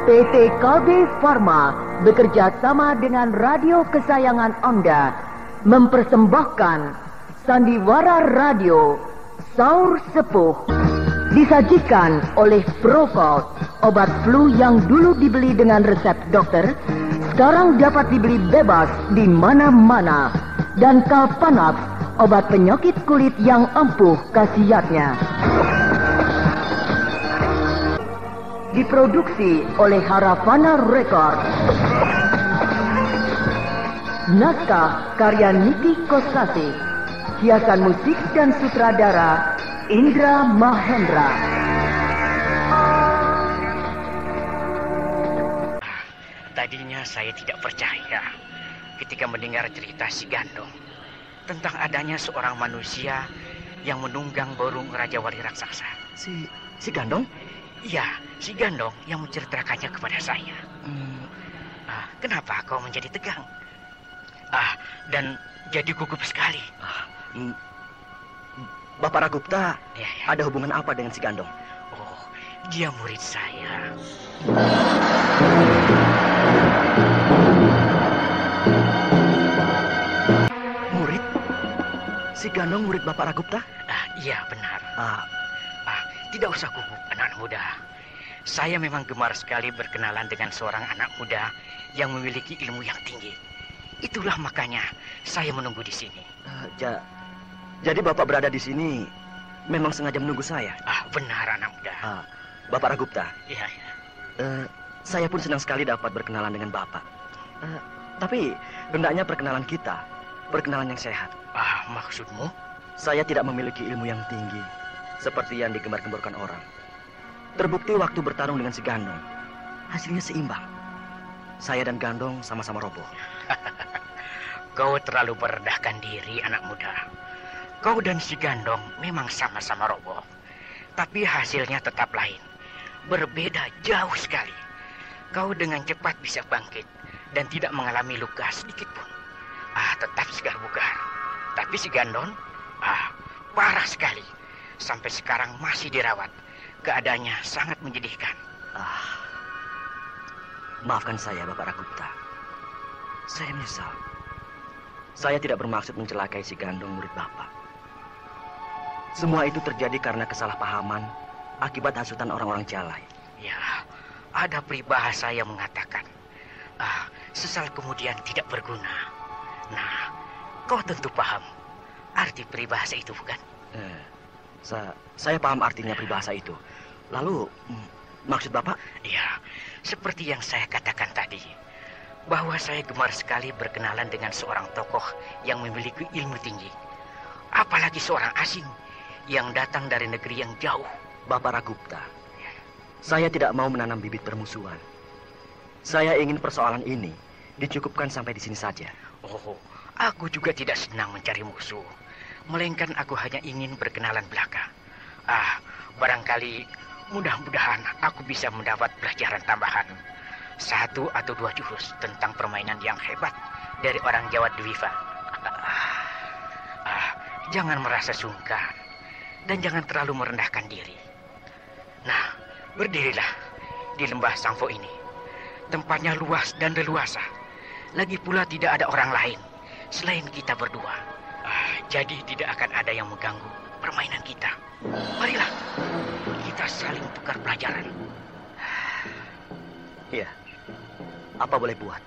PT KB Pharma bekerja sama dengan radio kesayangan Anda mempersembahkan Sandiwara Radio Saur Sepuh. Disajikan oleh Procold, obat flu yang dulu dibeli dengan resep dokter, sekarang dapat dibeli bebas di mana-mana. Dan Kalpanax, obat penyakit kulit yang ampuh khasiatnya. Diproduksi oleh Haravana Record. Naskah karya Niki Kosasih. Hiasan musik dan sutradara Indra Mahendra. Tadinya saya tidak percaya ketika mendengar cerita si Gandong tentang adanya seorang manusia yang menunggang burung Raja Wali Raksasa. Si Gandong? Iya, si Gandong yang menceritakannya kepada saya. Kenapa kau menjadi tegang? Dan jadi gugup sekali. Bapak Ragupta, ya. Ada hubungan apa dengan si Gandong? Oh, dia murid saya. Murid? Si Gandong murid Bapak Ragupta? Iya, benar. Tidak usah gugup, anak muda. Saya memang gemar sekali berkenalan dengan seorang anak muda yang memiliki ilmu yang tinggi. Itulah makanya saya menunggu di sini. Jadi Bapak berada di sini memang sengaja menunggu saya? Benar, anak muda. Bapak Ragupta? Iya. Saya pun senang sekali dapat berkenalan dengan Bapak. Tapi hendaknya perkenalan kita, perkenalan yang sehat. Maksudmu? Saya tidak memiliki ilmu yang tinggi seperti yang digembar-gemborkan orang. Terbukti waktu bertarung dengan si Gandong, hasilnya seimbang. Saya dan Gandong sama-sama roboh. Kau terlalu merendahkan diri, anak muda. Kau dan si Gandong memang sama-sama roboh, tapi hasilnya tetap lain. Berbeda jauh sekali. Kau dengan cepat bisa bangkit dan tidak mengalami luka sedikit pun. Tetap segar bugar. Tapi si Gandong, parah sekali. Sampai sekarang masih dirawat. Keadaannya sangat menyedihkan. Maafkan saya, Bapak Ragupta. Saya menyesal. Saya tidak bermaksud mencelakai si Gandong murid Bapak. Semua itu terjadi karena kesalahpahaman akibat hasutan orang-orang Jalai. Ya, ada peribahasa yang mengatakan, sesal kemudian tidak berguna. Nah, kau tentu paham arti peribahasa itu, bukan? Saya paham artinya peribahasa itu. Lalu, maksud Bapak? Ya, seperti yang saya katakan tadi, bahwa saya gemar sekali berkenalan dengan seorang tokoh yang memiliki ilmu tinggi. Apalagi seorang asing yang datang dari negeri yang jauh. Bapak Ragupta, saya tidak mau menanam bibit permusuhan. Saya ingin persoalan ini dicukupkan sampai di sini saja. Aku juga tidak senang mencari musuh. Melainkan aku hanya ingin berkenalan belaka. Barangkali mudah-mudahan aku bisa mendapat pelajaran tambahan. 1 atau 2 jurus tentang permainan yang hebat dari orang Jawa Dwipa. Jangan merasa sungkan dan jangan terlalu merendahkan diri. Nah, berdirilah di lembah Sangfo ini. Tempatnya luas dan leluasa. Lagi pula tidak ada orang lain selain kita berdua. Jadi tidak akan ada yang mengganggu permainan kita. Marilah, kita saling tukar pelajaran. Iya, apa boleh buat.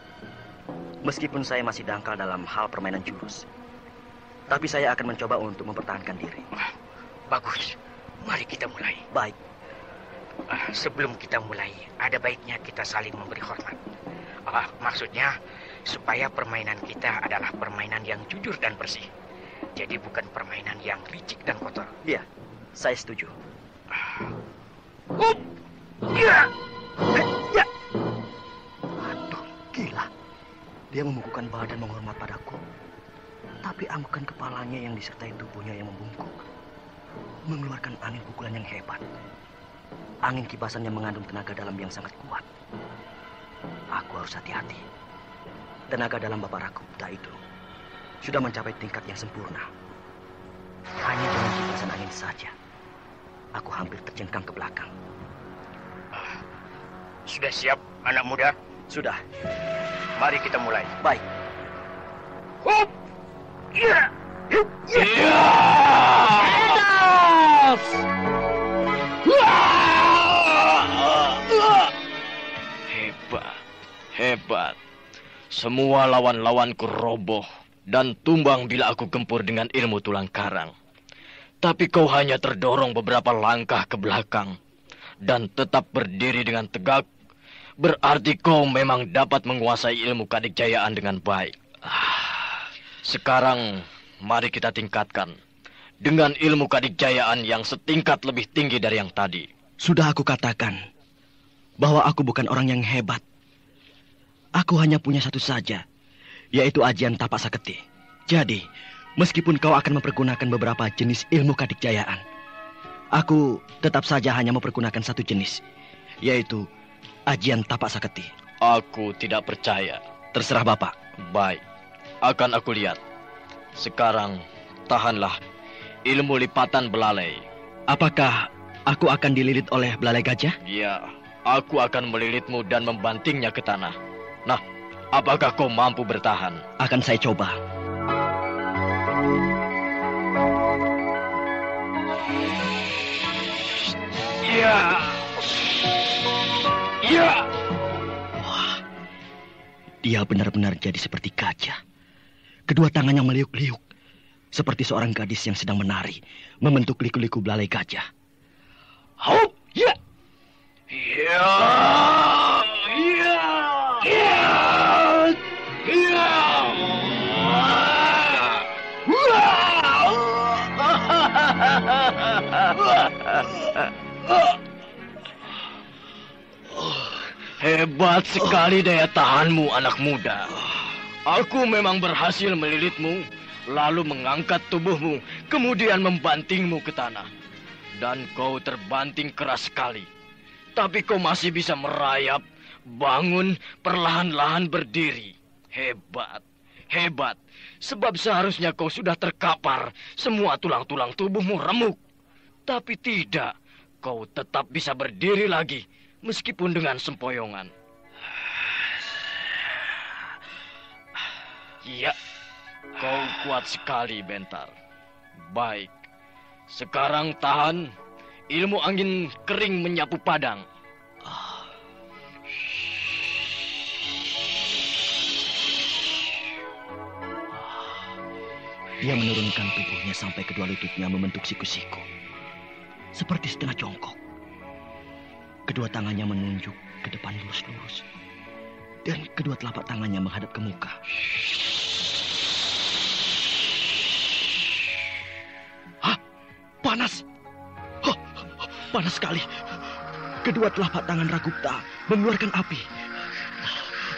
Meskipun saya masih dangkal dalam hal permainan jurus, tapi saya akan mencoba untuk mempertahankan diri. Bagus, mari kita mulai. Baik. Sebelum kita mulai, ada baiknya kita saling memberi hormat. Maksudnya, supaya permainan kita adalah permainan yang jujur dan bersih. Jadi bukan permainan yang licik dan kotor. Iya, saya setuju. Ya. Aduh, gila. Dia membukukan badan menghormat padaku. Tapi anggukan kepalanya yang disertai tubuhnya yang membungkuk mengeluarkan angin pukulan yang hebat. Angin kibasan yang mengandung tenaga dalam yang sangat kuat. Aku harus hati-hati. Tenaga dalam Bapak Ragupta itu sudah mencapai tingkat yang sempurna. Hanya dengan kibasan angin saja, aku hampir terjengkang ke belakang. Sudah siap, anak muda? Sudah. Mari kita mulai. Baik. Hup! Ya! Hup! Ya! Hebat, hebat. Semua lawan-lawanku roboh dan tumbang bila aku gempur dengan ilmu tulang karang. Tapi kau hanya terdorong beberapa langkah ke belakang dan tetap berdiri dengan tegak. Berarti kau memang dapat menguasai ilmu kadikjayaan dengan baik. Sekarang mari kita tingkatkan dengan ilmu kadikjayaan yang setingkat lebih tinggi dari yang tadi. Sudah aku katakan bahwa aku bukan orang yang hebat. Aku hanya punya satu saja, yaitu ajian tapak saketi. Jadi, meskipun kau akan mempergunakan beberapa jenis ilmu kadikjayaan, aku tetap saja hanya mempergunakan satu jenis, yaitu ajian tapak saketi. Aku tidak percaya. Terserah Bapak. Baik, akan aku lihat. Sekarang, tahanlah ilmu lipatan belalai. Apakah aku akan dililit oleh belalai gajah? Ya, aku akan melilitmu dan membantingnya ke tanah. Nah, apakah kau mampu bertahan? Akan saya coba. Ya. Ya. Wah, dia benar-benar jadi seperti gajah. Kedua tangannya meliuk-liuk, seperti seorang gadis yang sedang menari, membentuk liku-liku belalai gajah. Hop, ya. Ya. Ya. Ya. Ya. Hebat sekali daya tahanmu, anak muda. Aku memang berhasil melilitmu, lalu mengangkat tubuhmu, kemudian membantingmu ke tanah. Dan kau terbanting keras sekali. Tapi kau masih bisa merayap, bangun, perlahan-lahan berdiri. Hebat, hebat. Sebab seharusnya kau sudah terkapar, semua tulang-tulang tubuhmu remuk. Tapi tidak, kau tetap bisa berdiri lagi, meskipun dengan sempoyongan. Ya, kau kuat sekali, Bentar. Baik, sekarang tahan ilmu angin kering menyapu padang. Dia menurunkan tubuhnya sampai kedua lututnya membentuk siku-siku, seperti setengah jongkok. Kedua tangannya menunjuk ke depan lurus-lurus, dan kedua telapak tangannya menghadap ke muka. Hah? Panas! Hah, panas sekali. Kedua telapak tangan Ragupta mengeluarkan api.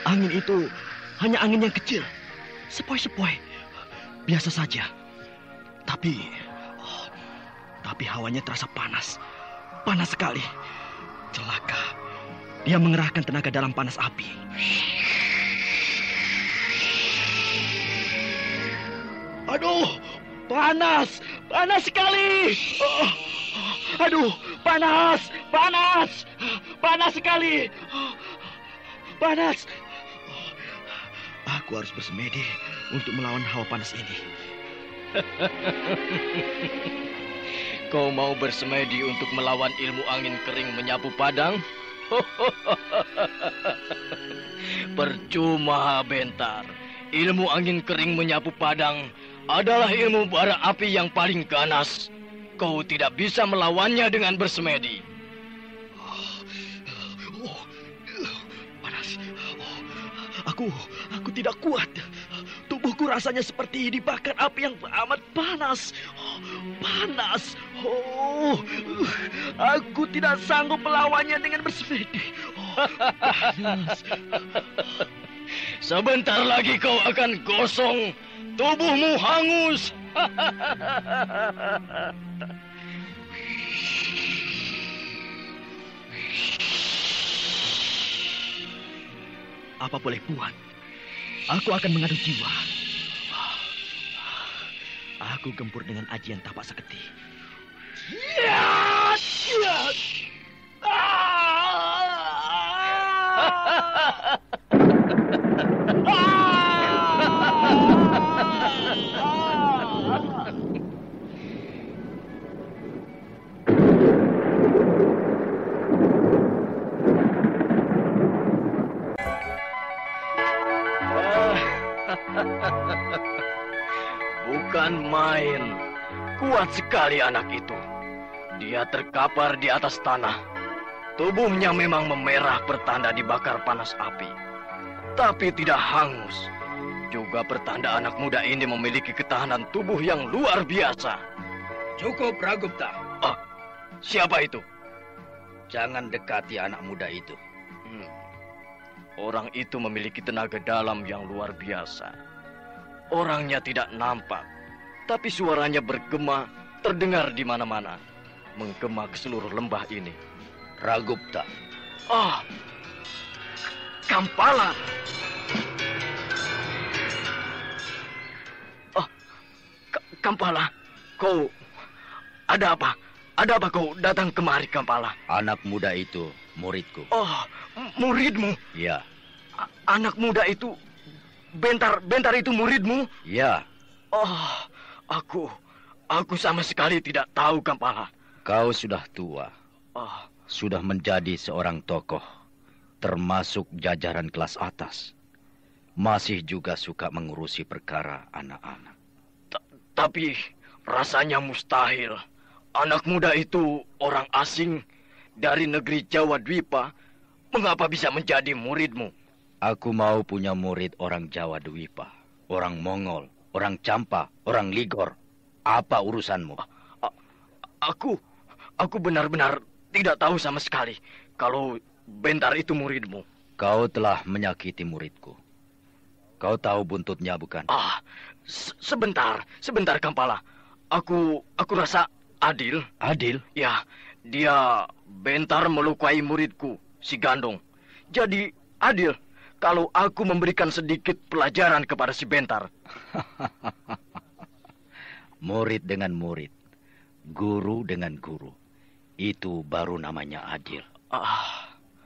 Angin itu hanya angin yang kecil, sepoi-sepoi, biasa saja. Tapi hawanya terasa panas, panas sekali. Celaka, dia mengerahkan tenaga dalam panas api. Aduh, panas, panas sekali. Aduh, panas, panas, panas sekali. Panas. Aku harus bersemedi untuk melawan hawa panas ini. Kau mau bersemedi untuk melawan ilmu angin kering menyapu padang? Percuma, Bentar. Ilmu angin kering menyapu padang adalah ilmu bara api yang paling ganas. Kau tidak bisa melawannya dengan bersemedi. Panas. Aku tidak kuat. Tubuhku rasanya seperti dibakar api yang amat panas. Panas. Aku tidak sanggup melawannya dengan bersemedi. Panas. Sebentar lagi kau akan gosong. Tubuhmu hangus. Apa boleh buat? Aku akan mengadu jiwa. Aku gempur dengan ajian tapak saketi. Bukan main. Kuat sekali anak itu. Dia terkapar di atas tanah. Tubuhnya memang memerah pertanda dibakar panas api. Tapi tidak hangus. Juga pertanda anak muda ini memiliki ketahanan tubuh yang luar biasa. Cukup, Ragupta. Ah, siapa itu? Jangan dekati anak muda itu. Orang itu memiliki tenaga dalam yang luar biasa. Orangnya tidak nampak, tapi suaranya bergema, terdengar di mana-mana, menggema ke seluruh lembah ini. Ragupta. Ah, Kampala. Ah, Kampala, kau ada apa? Ada apa kau datang kemari, Kampala? Anak muda itu muridku. Oh, muridmu? Ya. Anak muda itu, Bentar itu muridmu? Ya. Oh, aku sama sekali tidak tahu, Kampala. Kau sudah tua. Oh, Sudah menjadi seorang tokoh, termasuk jajaran kelas atas. Masih juga suka mengurusi perkara anak-anak. Tapi rasanya mustahil. Anak muda itu orang asing dari negeri Jawa Dwipa. Mengapa bisa menjadi muridmu? Aku mau punya murid orang Jawa Dwipa, orang Mongol, orang Campa, orang Ligor. Apa urusanmu? Aku benar-benar tidak tahu sama sekali kalau Bentar itu muridmu. Kau telah menyakiti muridku. Kau tahu buntutnya, bukan? Sebentar Kampala. Aku rasa Adil. Adil? Ya, dia Bentar melukai muridku, si Gandong. Jadi adil kalau aku memberikan sedikit pelajaran kepada si Bentar. Murid dengan murid, guru dengan guru. Itu baru namanya adil.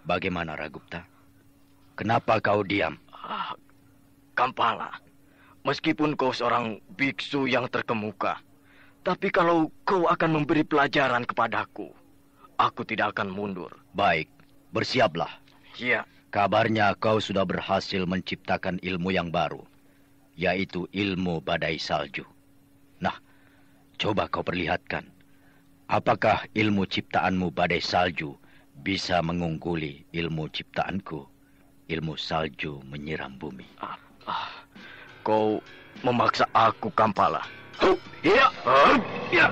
Bagaimana, Ragupta? Kenapa kau diam? Kampala, meskipun kau seorang biksu yang terkemuka, tapi kalau kau akan memberi pelajaran kepadaku, aku tidak akan mundur. Baik, bersiaplah. Iya. Kabarnya kau sudah berhasil menciptakan ilmu yang baru, yaitu ilmu badai salju. Nah, coba kau perlihatkan. Apakah ilmu ciptaanmu badai salju bisa mengungguli ilmu ciptaanku, ilmu salju menyiram bumi? Kau memaksa aku, Kampala. Iya. Ya.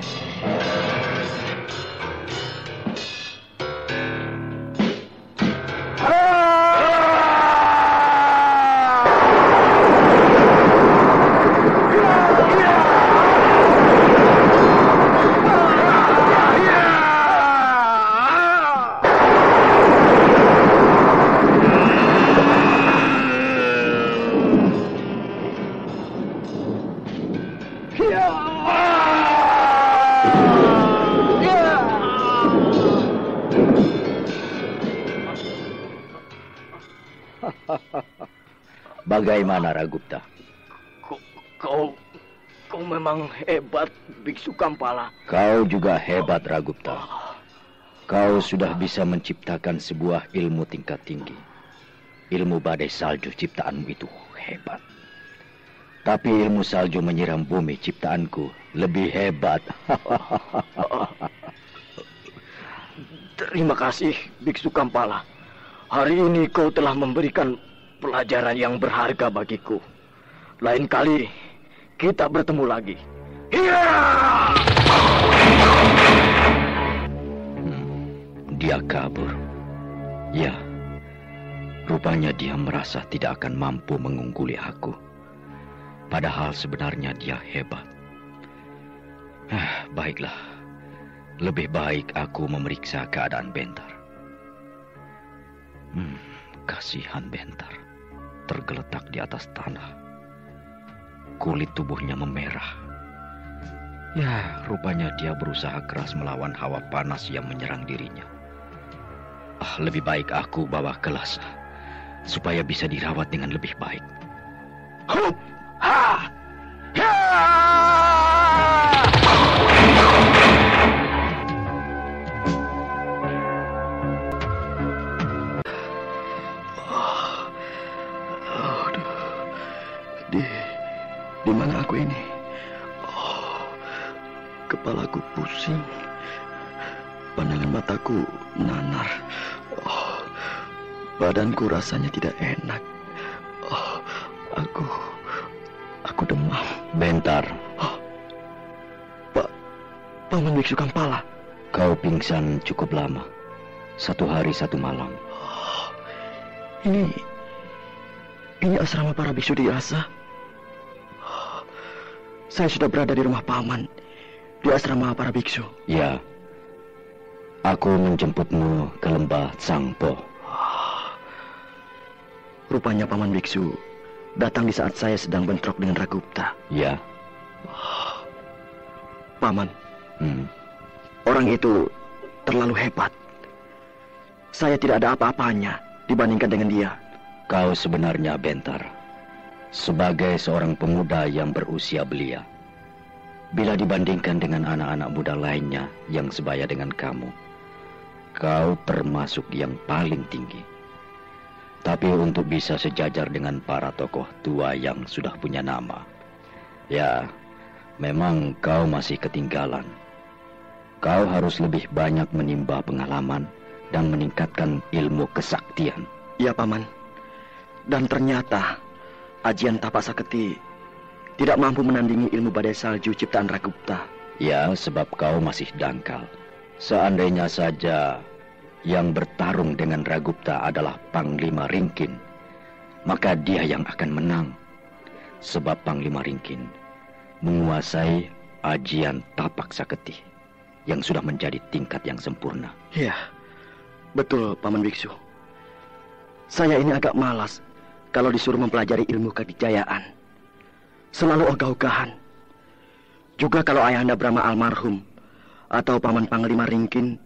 Bagaimana, Ragupta? Kau memang hebat, Biksu Kampala. Kau juga hebat, Ragupta. Kau sudah bisa menciptakan sebuah ilmu tingkat tinggi. Ilmu badai salju ciptaanmu itu hebat. Tapi ilmu salju menyiram bumi ciptaanku lebih hebat. Terima kasih, Biksu Kampala. Hari ini kau telah memberikan pelajaran yang berharga bagiku. Lain kali kita bertemu lagi. Iya! Dia kabur. Ya, rupanya dia merasa tidak akan mampu mengungguli aku. Padahal sebenarnya dia hebat. Baiklah. Lebih baik aku memeriksa keadaan Bentar. Kasihan Bentar. Tergeletak di atas tanah. Kulit tubuhnya memerah. Ya, rupanya dia berusaha keras melawan hawa panas yang menyerang dirinya. Lebih baik aku bawa ke Lhasa. supaya bisa dirawat dengan lebih baik. Hup! Ha! Ya! Di mana aku ini? Kepalaku pusing. Pandangan mataku menanar. Badanku rasanya tidak enak. Aku demam. Bentar. Paman Biksu Kampala. Kau pingsan cukup lama. 1 hari 1 malam. Ini asrama para biksu di Rasa. Saya sudah berada di rumah paman, di asrama para biksu. Ya, aku menjemputmu ke lembah Tsangpo. Rupanya paman biksu datang di saat saya sedang bentrok dengan Ragupta. Ya. Paman, orang itu terlalu hebat. Saya tidak ada apa-apanya dibandingkan dengan dia. Kau sebenarnya Bentar, sebagai seorang pemuda yang berusia belia, bila dibandingkan dengan anak-anak muda lainnya yang sebaya dengan kamu, kau termasuk yang paling tinggi. Tapi untuk bisa sejajar dengan para tokoh tua yang sudah punya nama, ya, memang kau masih ketinggalan. Kau harus lebih banyak menimba pengalaman dan meningkatkan ilmu kesaktian. Ya, Paman. Dan ternyata ajian tapak saketi tidak mampu menandingi ilmu badai salju ciptaan Ragupta. Ya, sebab kau masih dangkal. Seandainya saja yang bertarung dengan Ragupta adalah Panglima Ringkin, maka dia yang akan menang. Sebab Panglima Ringkin menguasai ajian tapak saketi yang sudah menjadi tingkat yang sempurna. Ya, betul Paman Biksu. Saya ini agak malas kalau disuruh mempelajari ilmu kedikjayaan. Selalu ogah-ogahan. Juga kalau Ayahanda Brahma almarhum atau Paman Panglima Ringkin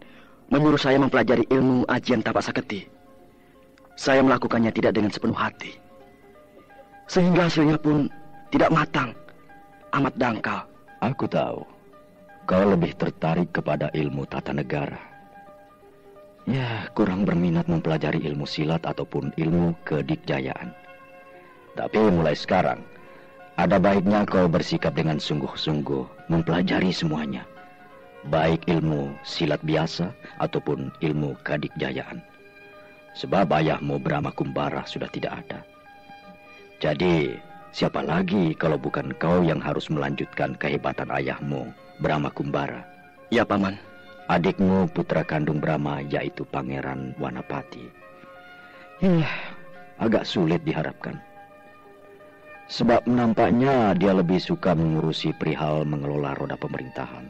menyuruh saya mempelajari ilmu ajian tapak saketi, saya melakukannya tidak dengan sepenuh hati. Sehingga hasilnya pun tidak matang, amat dangkal. Aku tahu, kau lebih tertarik kepada ilmu tata negara. Ya, kurang berminat mempelajari ilmu silat ataupun ilmu kedikjayaan. Tapi mulai sekarang, ada baiknya kau bersikap dengan sungguh-sungguh mempelajari semuanya. Baik ilmu silat biasa ataupun ilmu kedikjayaan. Sebab ayahmu Brahma Kumbara sudah tidak ada. Jadi, siapa lagi kalau bukan kau yang harus melanjutkan kehebatan ayahmu Brahma Kumbara? Ya, Paman. Adikmu putra kandung Brahma yaitu Pangeran Wanapati. Agak sulit diharapkan. Sebab nampaknya dia lebih suka mengurusi perihal mengelola roda pemerintahan.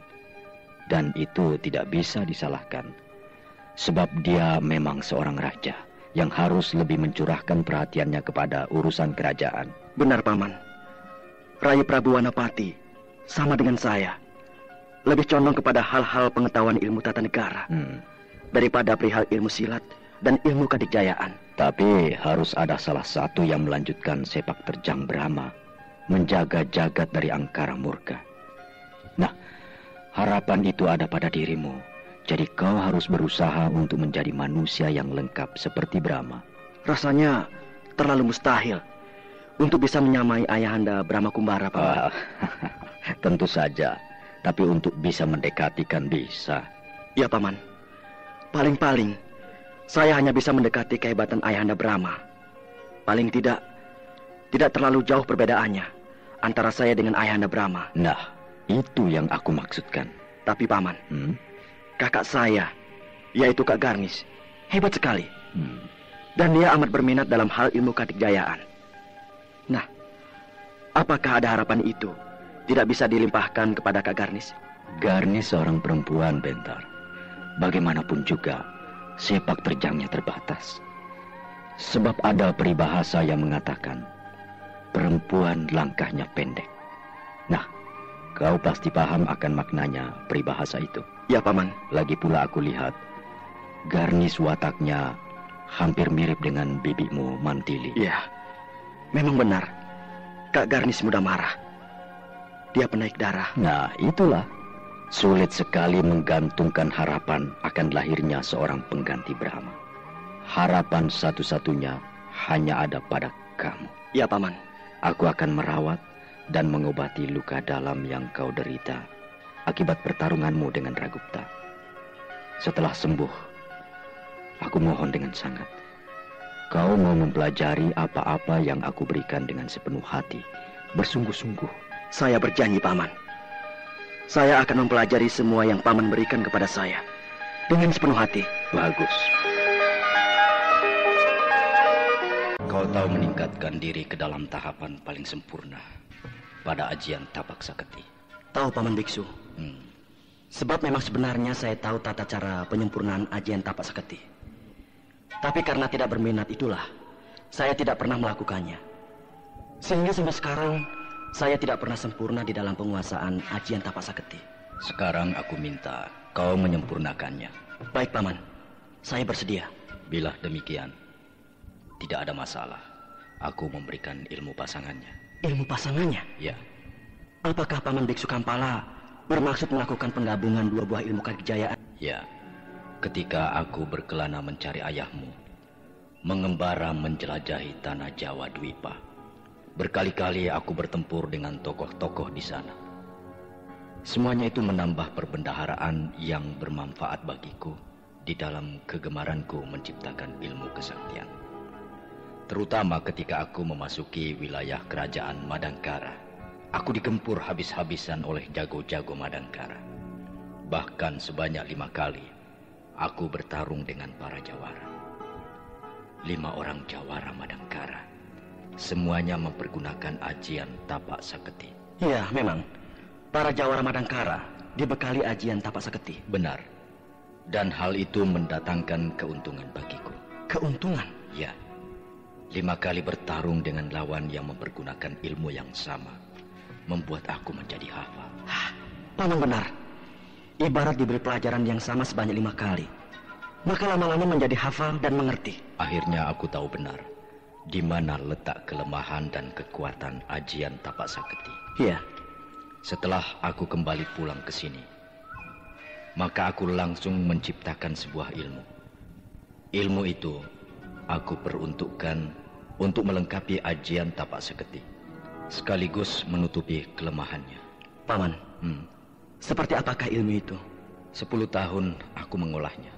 Dan itu tidak bisa disalahkan. Sebab dia memang seorang raja yang harus lebih mencurahkan perhatiannya kepada urusan kerajaan. Benar, Paman. Rai Prabu Wanapati sama dengan saya. Lebih condong kepada hal-hal pengetahuan ilmu tata negara daripada perihal ilmu silat dan ilmu kedikjayaan. Tapi harus ada salah satu yang melanjutkan sepak terjang Brahma, menjaga jagat dari angkara murka. Nah, harapan itu ada pada dirimu. Jadi kau harus berusaha untuk menjadi manusia yang lengkap seperti Brahma. Rasanya terlalu mustahil untuk bisa menyamai Ayahanda Brahma Kumbara, Pak. Tentu saja. Tapi untuk bisa mendekati kan bisa. Ya, Paman. Paling-paling, saya hanya bisa mendekati kehebatan Ayahanda Brahma. Paling tidak terlalu jauh perbedaannya antara saya dengan Ayahanda Brahma. Nah, itu yang aku maksudkan. Tapi, Paman, kakak saya, yaitu Kak Garnis, hebat sekali. Dan dia amat berminat dalam hal ilmu kedikjayaan. Nah, apakah ada harapan itu tidak bisa dilimpahkan kepada Kak Garnis? Garnis seorang perempuan, Bentar. Bagaimanapun juga, sepak terjangnya terbatas. Sebab ada peribahasa yang mengatakan, perempuan langkahnya pendek. Nah, kau pasti paham akan maknanya peribahasa itu. Ya, Paman. Lagi pula aku lihat, Garnis wataknya hampir mirip dengan bibimu Mantili. Iya, memang benar. Kak Garnis mudah marah. Dia penaik darah. Nah, itulah. Sulit sekali menggantungkan harapan akan lahirnya seorang pengganti Brahma. Harapan satu-satunya hanya ada pada kamu. Ya, Paman. Aku akan merawat dan mengobati luka dalam yang kau derita akibat pertarunganmu dengan Ragupta. Setelah sembuh, aku mohon dengan sangat, kau mau mempelajari apa-apa yang aku berikan dengan sepenuh hati, bersungguh-sungguh. Saya berjanji, Paman. Saya akan mempelajari semua yang Paman berikan kepada saya dengan sepenuh hati. Bagus. Kau tahu meningkatkan diri ke dalam tahapan paling sempurna pada ajian tapak saketi. Tahu, Paman Biksu. Sebab memang sebenarnya saya tahu tata cara penyempurnaan ajian tapak saketi. Tapi karena tidak berminat itulah, saya tidak pernah melakukannya. Sehingga sampai sekarang, saya tidak pernah sempurna di dalam penguasaan ajian tapak saketi. Sekarang aku minta kau menyempurnakannya. Baik, Paman. Saya bersedia. Bila demikian, tidak ada masalah. Aku memberikan ilmu pasangannya. Ilmu pasangannya? Ya. Apakah Paman Biksu Kampala bermaksud melakukan penggabungan dua buah ilmu kekejayaan? Ya. Ketika aku berkelana mencari ayahmu, mengembara menjelajahi tanah Jawa Dwipa, berkali-kali aku bertempur dengan tokoh-tokoh di sana. Semuanya itu menambah perbendaharaan yang bermanfaat bagiku di dalam kegemaranku menciptakan ilmu kesaktian. Terutama ketika aku memasuki wilayah kerajaan Madangkara, aku digempur habis-habisan oleh jago-jago Madangkara. Bahkan sebanyak 5 kali, aku bertarung dengan para jawara. 5 orang jawara Madangkara. Semuanya mempergunakan ajian tapak saketi. Ya, memang. Para jawara Madangkara dibekali ajian tapak saketi. Benar. Dan hal itu mendatangkan keuntungan bagiku. Keuntungan? Ya. 5 kali bertarung dengan lawan yang mempergunakan ilmu yang sama membuat aku menjadi hafal. Paman benar. Ibarat diberi pelajaran yang sama sebanyak 5 kali, maka lama-lama menjadi hafal dan mengerti. Akhirnya aku tahu benar di mana letak kelemahan dan kekuatan ajian tapak saketi. Iya. Setelah aku kembali pulang ke sini, maka aku langsung menciptakan sebuah ilmu. Ilmu itu aku peruntukkan untuk melengkapi ajian tapak saketi, sekaligus menutupi kelemahannya. Paman, seperti apakah ilmu itu? 10 tahun aku mengolahnya.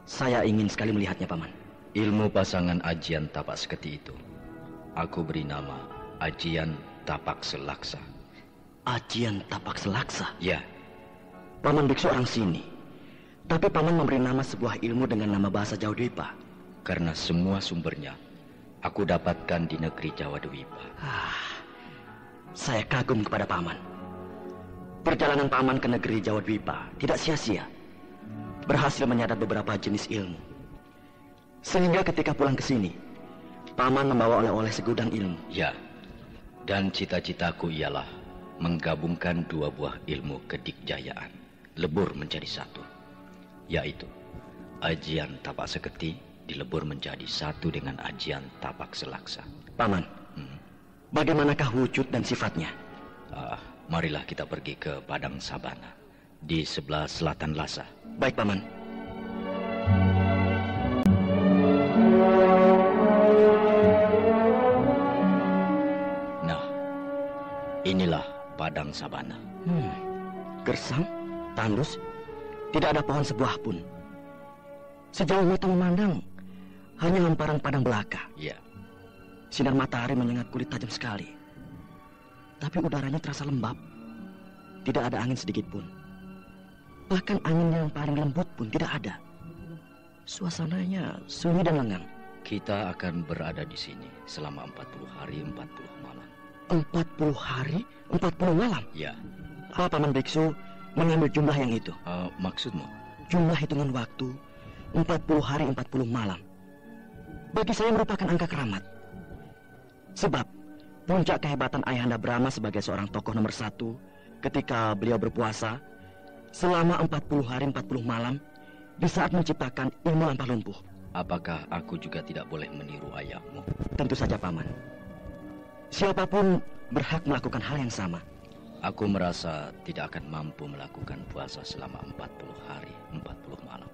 Saya ingin sekali melihatnya, Paman. Ilmu pasangan ajian tapak saketi itu aku beri nama ajian tapak selaksa. Ajian tapak selaksa? Ya. Paman Biksu orang sini, tapi Paman memberi nama sebuah ilmu dengan nama bahasa Jawa Dwipa. Karena semua sumbernya aku dapatkan di negeri Jawa Dwipa. Saya kagum kepada Paman. Perjalanan Paman ke negeri Jawa Dwipa tidak sia-sia. Berhasil menyadap beberapa jenis ilmu. Sehingga ketika pulang ke sini, Paman membawa oleh-oleh segudang ilmu. Ya, dan cita-citaku ialah menggabungkan 2 buah ilmu kedikjayaan, lebur menjadi satu, yaitu ajian tapak saketi dilebur menjadi satu dengan ajian tapak selaksa. Paman, bagaimanakah wujud dan sifatnya? Marilah kita pergi ke Padang Sabana, di sebelah selatan Lhasa. Baik, Paman. Nah, inilah Padang Sabana. Gersang, tandus, tidak ada pohon sebuah pun. Sejauh mata memandang, hanya hamparan padang belaka. Ya. Sinar matahari menyengat kulit tajam sekali. Tapi udaranya terasa lembab. Tidak ada angin sedikit pun. Bahkan angin yang paling lembut pun tidak ada. Suasananya sunyi dan lengang. Kita akan berada di sini selama 40 hari 40 malam. 40 hari 40 malam? Ya. Apa Paman Biksu mengambil jumlah yang itu? Maksudmu? Jumlah hitungan waktu 40 hari 40 malam. Bagi saya merupakan angka keramat. Sebab puncak kehebatan Ayahanda Brahma sebagai seorang tokoh nomor 1 ketika beliau berpuasa selama 40 hari 40 malam di saat menciptakan ilmu lampah lumpuh. Apakah aku juga tidak boleh meniru ayahmu? Tentu saja, Paman. Siapapun berhak melakukan hal yang sama. Aku merasa tidak akan mampu melakukan puasa selama 40 hari, 40 malam.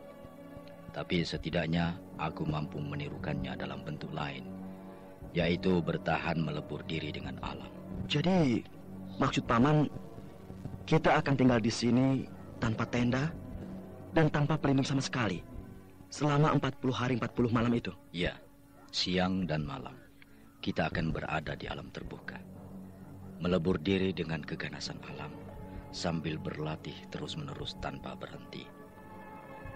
Tapi setidaknya aku mampu menirukannya dalam bentuk lain, yaitu bertahan melebur diri dengan alam. Jadi, maksud Paman, kita akan tinggal di sini tanpa tenda dan tanpa pelindung sama sekali selama 40 hari 40 malam itu? Ya, siang dan malam kita akan berada di alam terbuka, melebur diri dengan keganasan alam sambil berlatih terus-menerus tanpa berhenti.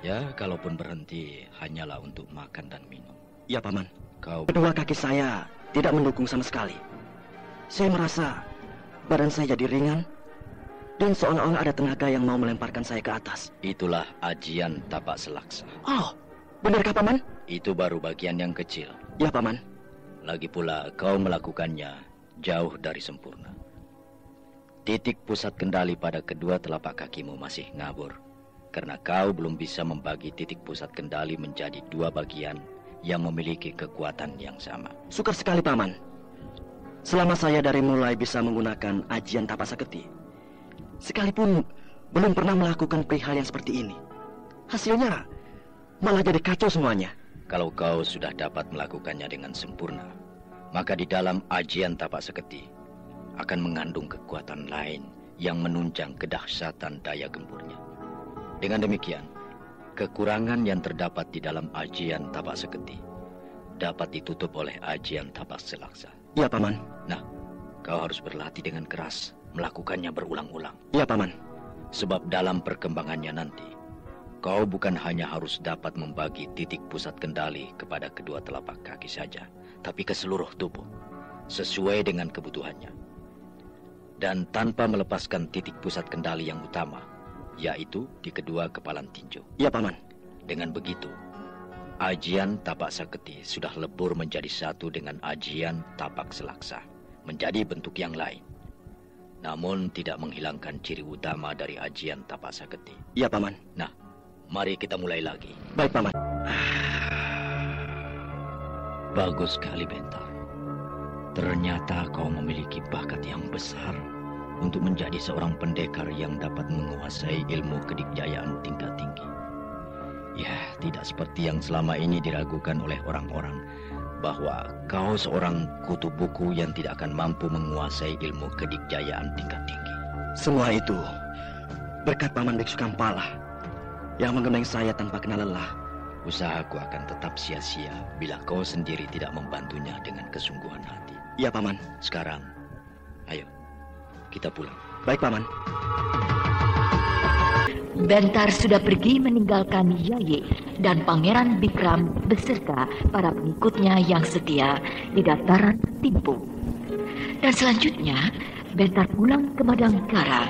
Ya, kalaupun berhenti hanyalah untuk makan dan minum. Ya, Paman. Kedua kaki saya tidak mendukung sama sekali. Saya merasa badan saya jadi ringan dan seolah-olah ada tenaga yang mau melemparkan saya ke atas. Itulah ajian tapak selaksa. Oh, benarkah, Paman? Itu baru bagian yang kecil. Ya, Paman. Lagi pula kau melakukannya jauh dari sempurna. Titik pusat kendali pada kedua telapak kakimu masih ngabur, karena kau belum bisa membagi titik pusat kendali menjadi dua bagian yang memiliki kekuatan yang sama. Sukar sekali, Paman. Selama saya dari mulai bisa menggunakan ajian tapak saketi, sekalipun belum pernah melakukan perihal yang seperti ini. Hasilnya malah jadi kacau semuanya. Kalau kau sudah dapat melakukannya dengan sempurna, maka di dalam ajian tapak saketi akan mengandung kekuatan lain yang menunjang kedahsyatan daya gempurnya. Dengan demikian, kekurangan yang terdapat di dalam ajian tapak saketi dapat ditutup oleh ajian tapak selaksa. Ya, Paman. Nah, kau harus berlatih dengan keras, melakukannya berulang-ulang. Ya, Paman. Sebab dalam perkembangannya nanti, kau bukan hanya harus dapat membagi titik pusat kendali kepada kedua telapak kaki saja, tapi ke seluruh tubuh, sesuai dengan kebutuhannya. Dan tanpa melepaskan titik pusat kendali yang utama, yaitu di kedua kepalan tinju. Ya, Paman. Dengan begitu, ajian tapak saketi sudah lebur menjadi satu dengan ajian tapak selaksa, menjadi bentuk yang lain. Namun tidak menghilangkan ciri utama dari ajian tapak saketi. Ya, Paman. Nah, mari kita mulai lagi. Baik, Paman. Bagus sekali, Bentar. Ternyata kau memiliki bakat yang besar untuk menjadi seorang pendekar yang dapat menguasai ilmu kedikjayaan tingkat tinggi. Ya, tidak seperti yang selama ini diragukan oleh orang-orang, bahwa kau seorang kutu buku yang tidak akan mampu menguasai ilmu kedikjayaan tingkat tinggi. Semua itu berkat Paman Biksu Kampala yang menggembleng saya tanpa kenal lelah. Usahaku akan tetap sia-sia bila kau sendiri tidak membantunya dengan kesungguhan hati. Ya, Paman. Sekarang, ayo, kita pulang. Baik, Paman. Bentar sudah pergi meninggalkan Yaye dan Pangeran Bikram beserta para pengikutnya yang setia di dataran Timpu. Dan selanjutnya, Bentar pulang ke Madangkara.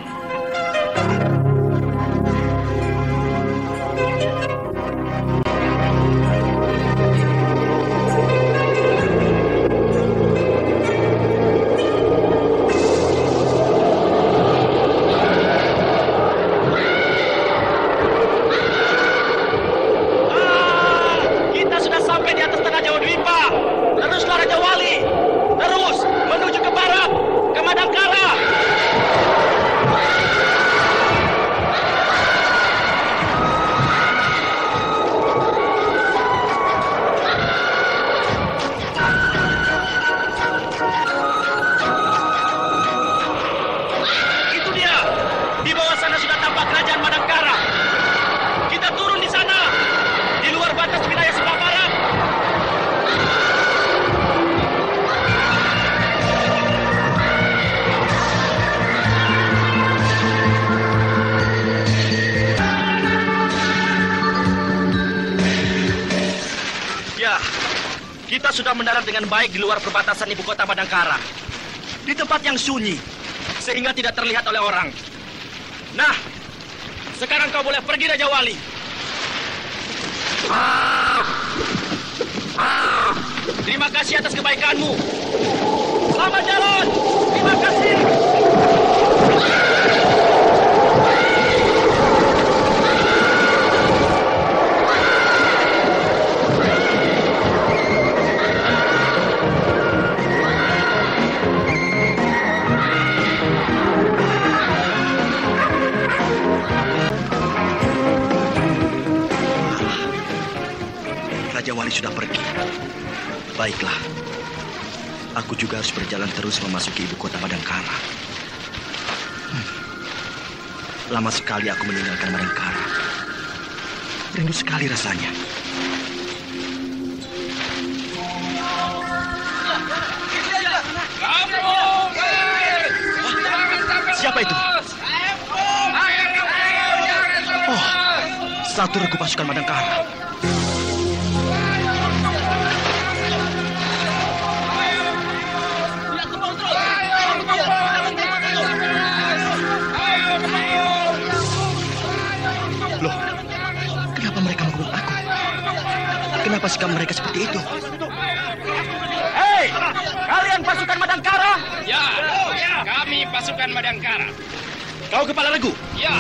Kita sudah mendarat dengan baik di luar perbatasan ibu kota Madangkara. Di tempat yang sunyi, sehingga tidak terlihat oleh orang. Nah, sekarang kau boleh pergi, Raja Wali. Terima kasih atas kebaikanmu. Selamat jalan. Terima kasih. Baiklah. Aku juga harus berjalan terus memasuki ibu kota Madangkara. Lama sekali aku meninggalkan Madangkara. Rindu sekali rasanya. Siapa itu? Oh, satu regu pasukan Madangkara. Loh, kenapa mereka mengurung aku? Kenapa sikap mereka seperti itu? Hei, kalian pasukan Madangkara? Ya, kami pasukan Madangkara. Kau kepala regu? Ya,